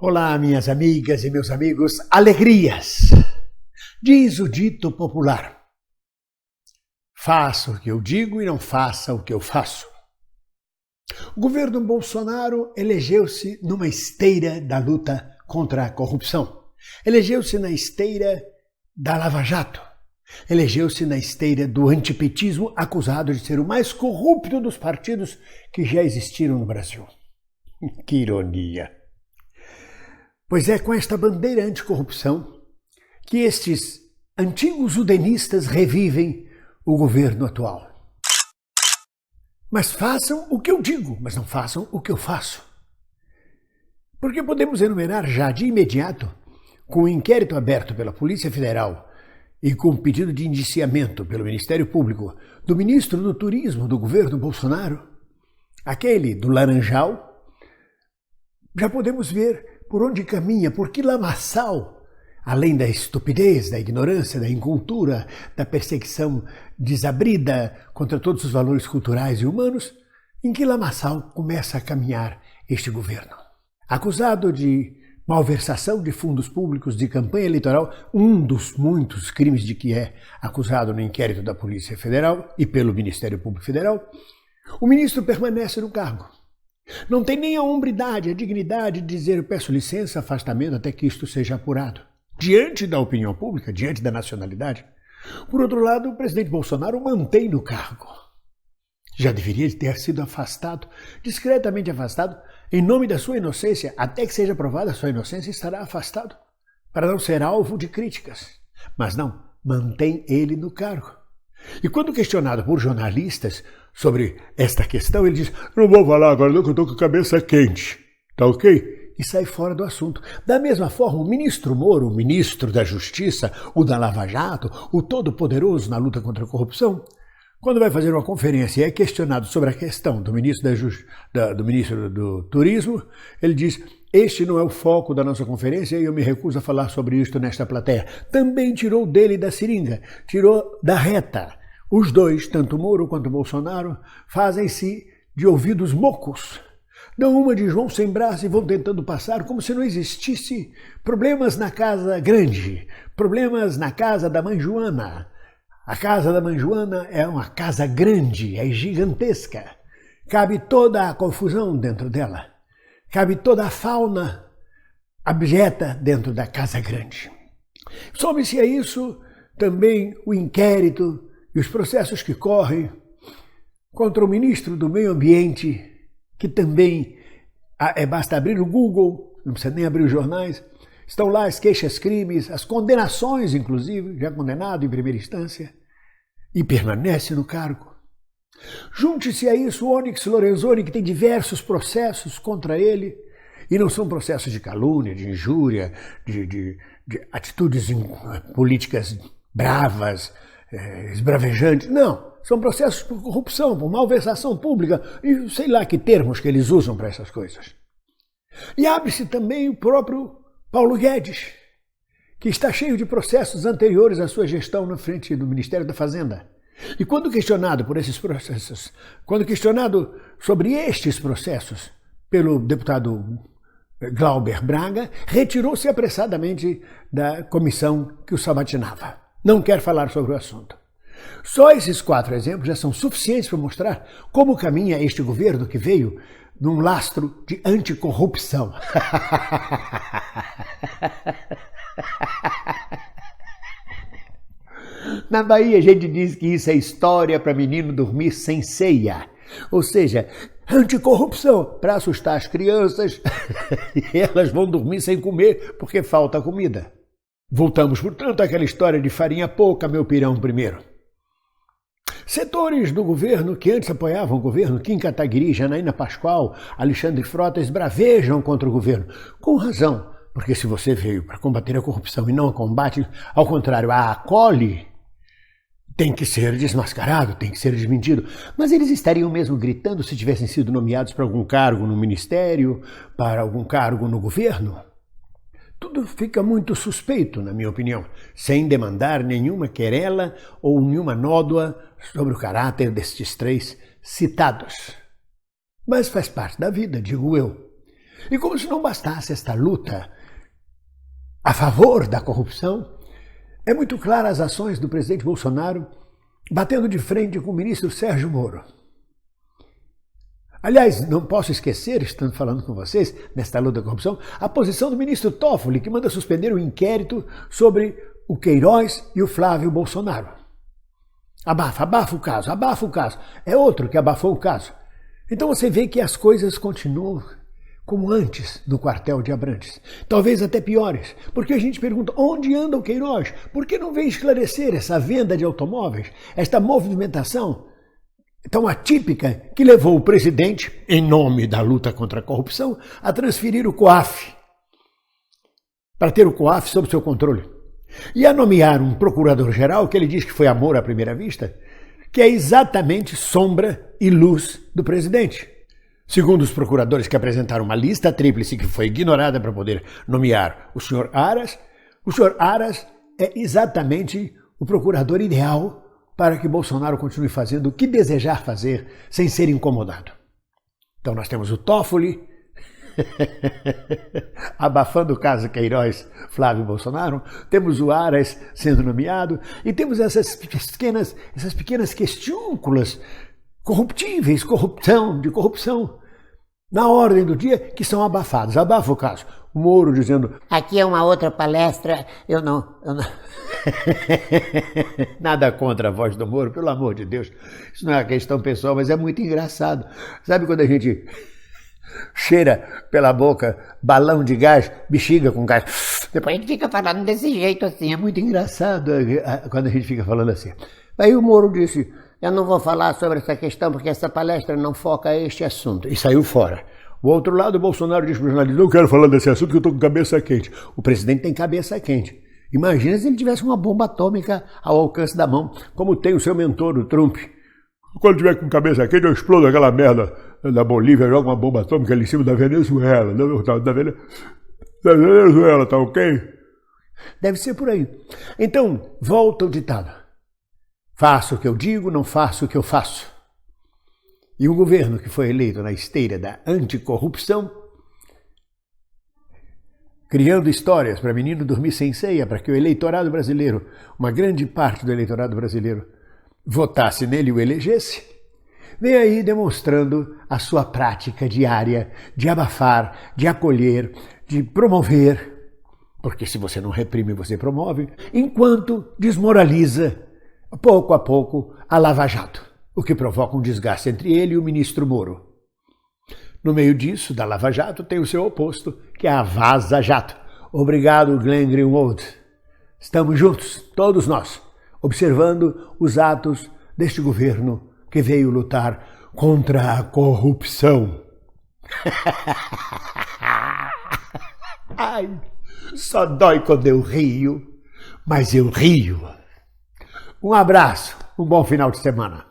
Olá, minhas amigas e meus amigos, alegrias! Diz o dito popular: faça o que eu digo e não faça o que eu faço. O governo Bolsonaro elegeu-se numa esteira da luta contra a corrupção. Elegeu-se na esteira da Lava Jato. Elegeu-se na esteira do antipetismo, acusado de ser o mais corrupto dos partidos que já existiram no Brasil. Que ironia! Pois é com esta bandeira anticorrupção que estes antigos udenistas revivem o governo atual. Mas façam o que eu digo, mas não façam o que eu faço. Porque podemos enumerar já de imediato, com o inquérito aberto pela Polícia Federal e com o pedido de indiciamento pelo Ministério Público do ministro do Turismo do governo Bolsonaro, aquele do Laranjal, já podemos ver por onde caminha, por que lamaçal, além da estupidez, da ignorância, da incultura, da perseguição desabrida contra todos os valores culturais e humanos, em que lamaçal começa a caminhar este governo. Acusado de malversação de fundos públicos de campanha eleitoral, um dos muitos crimes de que é acusado no inquérito da Polícia Federal e pelo Ministério Público Federal, o ministro permanece no cargo. Não tem nem a hombridade, a dignidade de dizer eu peço licença, afastamento até que isto seja apurado. Diante da opinião pública, diante da nacionalidade. Por outro lado, o presidente Bolsonaro o mantém no cargo. Já deveria ter sido afastado, discretamente afastado, em nome da sua inocência, até que seja provada a sua inocência, estará afastado, para não ser alvo de críticas. Mas não, mantém ele no cargo. E quando questionado por jornalistas sobre esta questão, ele diz: não vou falar agora não, que eu estou com a cabeça quente, tá ok? E sai fora do assunto. Da mesma forma, o ministro Moro, o ministro da Justiça, o da Lava Jato, o todo-poderoso na luta contra a corrupção, quando vai fazer uma conferência e é questionado sobre a questão do ministro do ministro do Turismo, ele diz: este não é o foco da nossa conferência e eu me recuso a falar sobre isto nesta plateia. Também tirou dele da seringa, tirou da reta. Os dois, tanto Moro quanto Bolsonaro, fazem-se de ouvidos mocos. Dão uma de João sem braço e vão tentando passar como se não existisse problemas na casa grande, problemas na casa da mãe Joana. A casa da mãe Joana é uma casa grande, é gigantesca. Cabe toda a confusão dentro dela. Cabe toda a fauna abjeta dentro da casa grande. Some-se a isso também o inquérito e os processos que correm contra o ministro do Meio Ambiente, que também basta abrir o Google, não precisa nem abrir os jornais, estão lá as queixas-crimes, as condenações, inclusive, já condenado em primeira instância, e permanece no cargo. Junte-se a isso o Onyx Lorenzoni, que tem diversos processos contra ele, e não são processos de calúnia, de injúria, de atitudes políticas bravas, esbravejantes. Não, são processos por corrupção, por malversação pública, e sei lá que termos que eles usam para essas coisas. E abre-se também o próprio Paulo Guedes, que está cheio de processos anteriores à sua gestão na frente do Ministério da Fazenda. E quando questionado por esses processos, quando questionado sobre estes processos pelo deputado Glauber Braga, retirou-se apressadamente da comissão que o sabatinava. Não quer falar sobre o assunto. Só esses 4 exemplos já são suficientes para mostrar como caminha este governo que veio num lastro de anticorrupção. Na Bahia a gente diz que isso é história para menino dormir sem ceia. Ou seja, anticorrupção para assustar as crianças e elas vão dormir sem comer porque falta comida. Voltamos, portanto, àquela história de farinha pouca, meu pirão primeiro. Setores do governo que antes apoiavam o governo, Kim Kataguiri, Janaína Pascoal, Alexandre Frota, esbravejam contra o governo. Com razão, porque se você veio para combater a corrupção e não a combate, ao contrário, a acolhe, tem que ser desmascarado, tem que ser desmentido. Mas eles estariam mesmo gritando se tivessem sido nomeados para algum cargo no ministério, para algum cargo no governo? Tudo fica muito suspeito, na minha opinião, sem demandar nenhuma querela ou nenhuma nódoa sobre o caráter destes 3 citados. Mas faz parte da vida, digo eu. E como se não bastasse esta luta a favor da corrupção, é muito clara as ações do presidente Bolsonaro batendo de frente com o ministro Sérgio Moro. Aliás, não posso esquecer, estando falando com vocês, nesta luta da corrupção, a posição do ministro Toffoli, que manda suspender o inquérito sobre o Queiroz e o Flávio Bolsonaro. Abafa o caso, abafa o caso. É outro que abafou o caso. Então você vê que as coisas continuam como antes no quartel de Abrantes. Talvez até piores, porque a gente pergunta onde anda o Queiroz? Por que não vem esclarecer essa venda de automóveis, esta movimentação tão atípica que levou o presidente, em nome da luta contra a corrupção, a transferir o COAF, para ter o COAF sob seu controle. E a nomear um procurador-geral, que ele diz que foi amor à primeira vista, que é exatamente sombra e luz do presidente. Segundo os procuradores que apresentaram uma lista tríplice que foi ignorada para poder nomear o senhor Aras é exatamente o procurador ideal para que Bolsonaro continue fazendo o que desejar fazer sem ser incomodado. Então nós temos o Toffoli abafando o caso Queiroz, Flávio Bolsonaro, temos o Aras sendo nomeado e temos essas pequenas questiúnculas corruptíveis, de corrupção, na ordem do dia, que são abafados. Abafa o caso. O Moro dizendo, aqui é uma outra palestra, eu não... Nada contra a voz do Moro, pelo amor de Deus. Isso não é uma questão pessoal, mas é muito engraçado. Sabe quando a gente cheira pela boca balão de gás, bexiga com gás, depois a gente fica falando desse jeito assim. É muito engraçado quando a gente fica falando assim. Aí o Moro disse, eu não vou falar sobre essa questão porque essa palestra não foca este assunto. E saiu fora. O outro lado, o Bolsonaro disse para o jornalista, não quero falar desse assunto que eu estou com cabeça quente. O presidente tem cabeça quente. Imagina se ele tivesse uma bomba atômica ao alcance da mão, como tem o seu mentor, o Trump. Quando tiver com cabeça quente, eu explodo aquela merda da Bolívia, jogo uma bomba atômica ali em cima da Venezuela. Da Venezuela, tá ok? Deve ser por aí. Então, volta o ditado. Faço o que eu digo, não faço o que eu faço. E um governo que foi eleito na esteira da anticorrupção, criando histórias para menino dormir sem ceia, para que o eleitorado brasileiro, uma grande parte do eleitorado brasileiro, votasse nele e o elegesse, vem aí demonstrando a sua prática diária de abafar, de acolher, de promover, porque se você não reprime, você promove, enquanto desmoraliza, pouco a pouco, a Lava Jato, o que provoca um desgaste entre ele e o ministro Moro. No meio disso, da Lava Jato, tem o seu oposto, que é a Vaza Jato. Obrigado, Glenn Greenwald. Estamos juntos, todos nós, observando os atos deste governo que veio lutar contra a corrupção. Ai, só dói quando eu rio, mas eu rio. Um abraço, um bom final de semana.